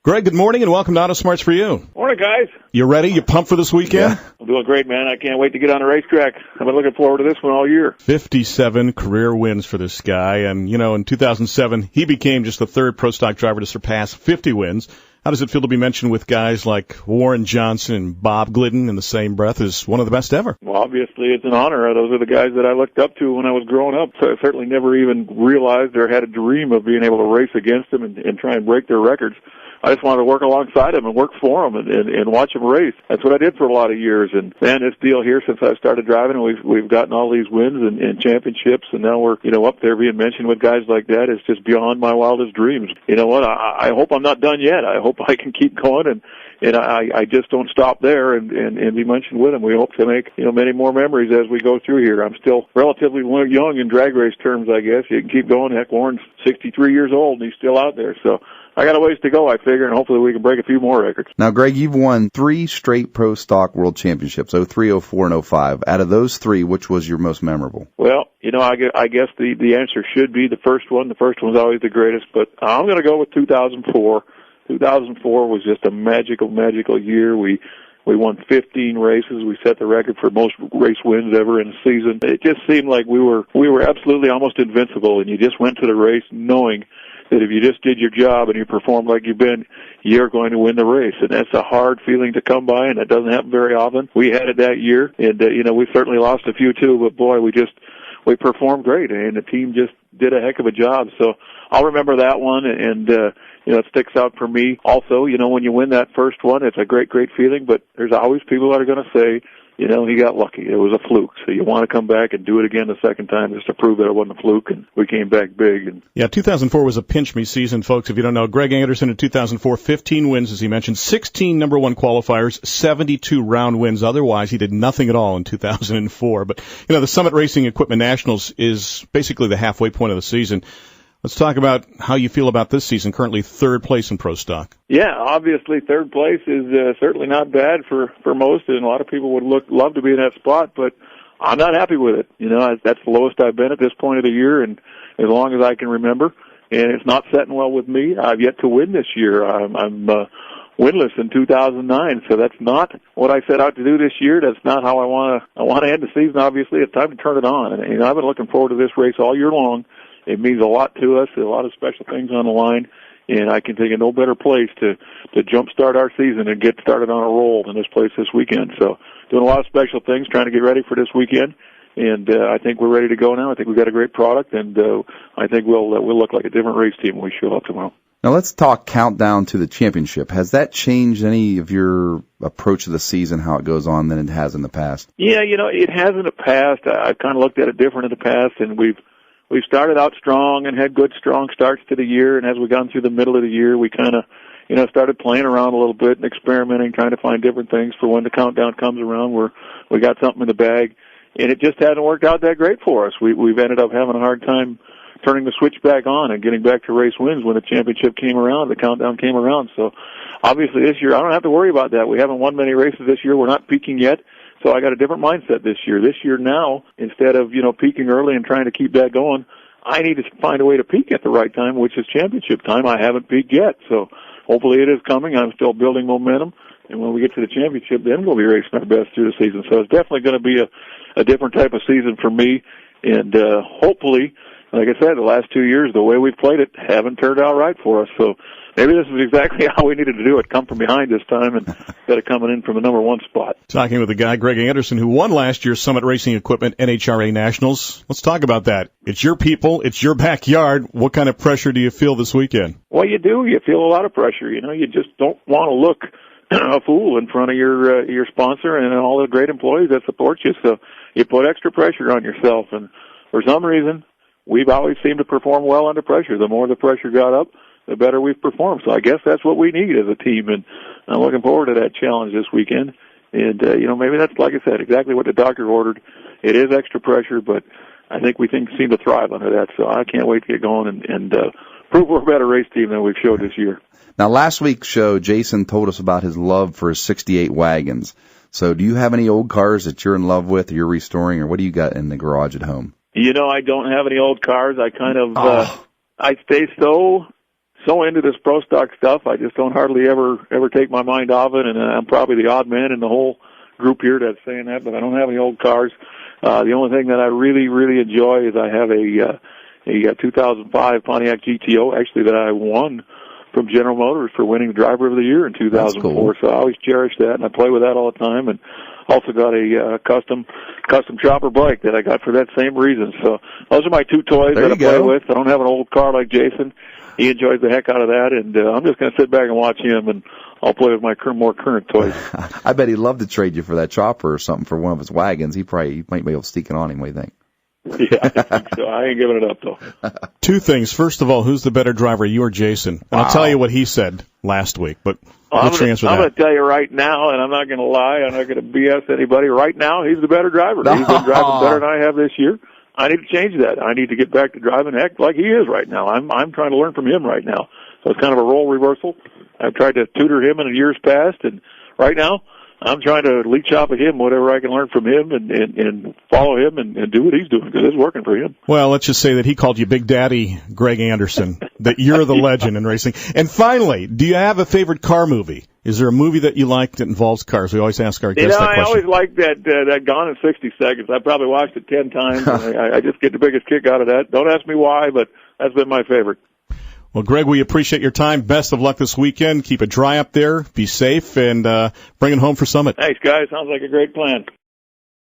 Greg, good morning and welcome to Auto Smarts for You. Morning, guys. You ready? You pumped for this weekend? Yeah, I'm doing great, man. I can't wait to get on the racetrack. I've been looking forward to this one all year. 57 career wins for this guy. And, in 2007, he became just the third pro stock driver to surpass 50 wins. How does it feel to be mentioned with guys like Warren Johnson and Bob Glidden in the same breath as one of the best ever? Well, obviously, it's an honor. Those are the guys that I looked up to when I was growing up. So I certainly never even realized or had a dream of being able to race against them and try and break their records. I just wanted to work alongside them and work for them and watch them race. That's what I did for a lot of years. And man, this deal here, since I started driving, we've gotten all these wins and championships, and now we're up there being mentioned with guys like that. It's just beyond my wildest dreams. You know what? I hope I'm not done yet. I hope I can keep going and I just don't stop there and be mentioned with them. We hope to make many more memories as we go through here. I'm still relatively young in drag race terms, I guess. You can keep going. Heck, Warren's 63 years old and he's still out there. So I got a ways to go, I figure, and hopefully we can break a few more records. Now, Greg, you've won 3 straight Pro Stock World Championships, 03, 04, and 05. Out of those 3, which was your most memorable? Well, I guess the answer should be the first one. The first one's always the greatest, but I'm going to go with 2004. 2004 was just a magical year. We won 15 races. We set the record for most race wins ever in a season. It just seemed like we were absolutely almost invincible, and you just went to the race knowing that if you just did your job and you performed like you've been, you're going to win the race. And that's a hard feeling to come by, and that doesn't happen very often. We had it that year, and, we certainly lost a few too, but boy, we performed great, and the team just did a heck of a job. So I'll remember that one, and, it sticks out for me. Also, when you win that first one, it's a great feeling, but there's always people that are going to say, he got lucky. It was a fluke. So you want to come back and do it again the second time just to prove that it wasn't a fluke, and we came back big. And yeah, 2004 was a pinch-me season, folks. If you don't know, Greg Anderson in 2004, 15 wins, as he mentioned, 16 number one qualifiers, 72 round wins. Otherwise, he did nothing at all in 2004. But, the Summit Racing Equipment Nationals is basically the halfway point of the season. Let's talk about how you feel about this season, currently third place in Pro Stock. Yeah, obviously third place is certainly not bad for most, and a lot of people would love to be in that spot, but I'm not happy with it. That's the lowest I've been at this point of the year, and as long as I can remember, and it's not setting well with me. I've yet to win this year. I'm winless in 2009, so that's not what I set out to do this year. That's not how I want to end the season. Obviously, it's time to turn it on, and I've been looking forward to this race all year long. It means a lot to us, a lot of special things on the line, and I can think of no better place to jumpstart our season and get started on a roll than this place this weekend. So doing a lot of special things, trying to get ready for this weekend, and I think we're ready to go now. I think we've got a great product, and I think we'll look like a different race team when we show up tomorrow. Now let's talk countdown to the championship. Has that changed any of your approach to the season, how it goes on, than it has in the past? Yeah, it has in the past. I've kind of looked at it different in the past, and we've started out strong and had good, strong starts to the year, and as we gone through the middle of the year, we kind of, started playing around a little bit and experimenting, trying to find different things for when the countdown comes around where we got something in the bag, and it just hasn't worked out that great for us. We've ended up having a hard time turning the switch back on and getting back to race wins when the championship came around, the countdown came around. So obviously this year, I don't have to worry about that. We haven't won many races this year. We're not peaking yet. So I got a different mindset this year. This year now, instead of, peaking early and trying to keep that going, I need to find a way to peak at the right time, which is championship time. I haven't peaked yet. So hopefully it is coming. I'm still building momentum. And when we get to the championship, then we'll be racing our best through the season. So it's definitely going to be a different type of season for me. And hopefully, like I said, the last 2 years, the way we've played it haven't turned out right for us. So maybe this is exactly how we needed to do it, come from behind this time instead of coming in from the number one spot. Talking with the guy, Greg Anderson, who won last year's Summit Racing Equipment NHRA Nationals. Let's talk about that. It's your people. It's your backyard. What kind of pressure do you feel this weekend? Well, you do. You feel a lot of pressure. You just don't want to look a fool in front of your sponsor and all the great employees that support you. So you put extra pressure on yourself. And for some reason, we've always seemed to perform well under pressure. The more the pressure got up, the better we've performed. So I guess that's what we need as a team, and I'm looking forward to that challenge this weekend. And, maybe that's, like I said, exactly what the doctor ordered. It is extra pressure, but I think we seem to thrive under that. So I can't wait to get going and prove we're a better race team than we've showed this year. Now, last week's show, Jason told us about his love for his 68 wagons. So do you have any old cars that you're in love with or you're restoring, or what do you got in the garage at home? I don't have any old cars. I kind of, I stay so so into this pro stock stuff, I just don't hardly ever take my mind off it, and I'm probably the odd man in the whole group here that's saying that, but I don't have any old cars. The only thing that I really, really enjoy is I have a 2005 Pontiac GTO, actually, that I won from General Motors for winning Driver of the Year in 2004. Cool. So I always cherish that, and I play with that all the time. And also got a custom chopper bike that I got for that same reason. So those are my two toys that I play with. I don't have an old car like Jason. He enjoys the heck out of that, and I'm just going to sit back and watch him, and I'll play with my more current toys. I bet he'd love to trade you for that chopper or something for one of his wagons. He might be able to sneak it on him, what do you think? Yeah, I think so. I ain't giving it up, though. Two things. First of all, who's the better driver, you or Jason? And I'll tell you what he said last week, but what's your answer to that? I'm going to tell you right now, and I'm not going to lie. I'm not going to BS anybody. Right now, he's the better driver. He's been driving better than I have this year. I need to change that. I need to get back to driving heck like he is right now. I'm trying to learn from him right now. So it's kind of a role reversal. I've tried to tutor him in the years past, and right now I'm trying to leech off of him whatever I can learn from him and follow him and do what he's doing because it's working for him. Well, let's just say that he called you Big Daddy Greg Anderson, that you're the legend in racing. And finally, do you have a favorite car movie? Is there a movie that you like that involves cars? We always ask our guests that question. I always like that Gone in 60 Seconds. I probably watched it 10 times. And I just get the biggest kick out of that. Don't ask me why, but that's been my favorite. Well, Greg, we appreciate your time. Best of luck this weekend. Keep it dry up there. Be safe, and bring it home for Summit. Thanks, guys. Sounds like a great plan.